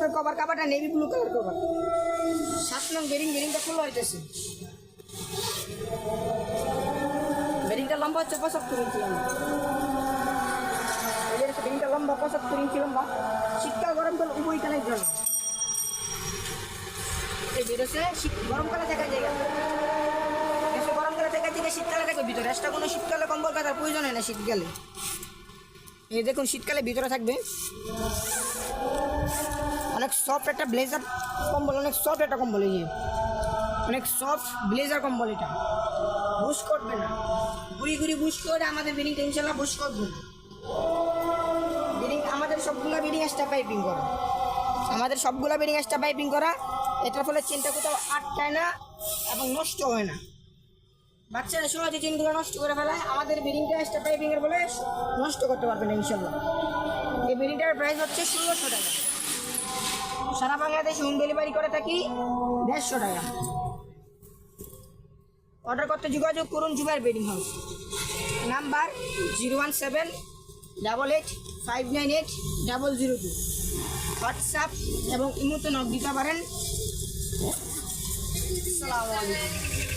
আপনার কভারটা navy blue colour cover. 7 নং বেরিংটা খোলা হইতেছে। বেরিংটা লম্বা হচ্ছে 75 ইঞ্চি লম্বা। বেরিংটা লম্বা 75 ইঞ্চি লম্বা। শীতকাল গরমকাল উভয়কালের জন্য এই বেরোছে। গরমকালে থাকা জায়গা, গরমকালে থাকা জায়গা শীতকালে থাকবে ভিতরে। এক্সট্রা কোনো শীতকালে কম্বল কাটার প্রয়োজন হয় না শীতকালে। এই দেখুন শীতকালে ভিতরে থাকবে। অনেক সফট একটা ব্লেজার কম্বল, অনেক সফট একটা কম্বল। এই যে অনেক সফট ব্লেজার কম্বল, এটা বুশ করবে না। ঘুরি বুশ করে আমাদের বেরিংটা ইনশাল্লাহ বুশ করবে না। বেরিং আমাদের সবগুলো বেরিং এক্সট্রা পাইপিং করা, পাইপিং করা। এটার ফলে চেনটা কোথাও আটকায় না এবং নষ্ট হয় না। বাচ্চারা সহজে চেনগুলো নষ্ট করে ফেলায়, আমাদের বেরিংটা এক্সট্রা পাইপিংয়ের বলে নষ্ট করতে পারবে না ইনশাল্লাহ। এই বেরিংটার প্রাইস হচ্ছে 1600 টাকা। সারা বাংলাদেশ হোম ডেলিভারি করে থাকি 150 টাকা। অর্ডার করতে যোগাযোগ করুন Zubair bedding house. Number 01788598002। WhatsApp এবং ইমোতে নক দিতে পারেন। আসসালামু আলাইকুম।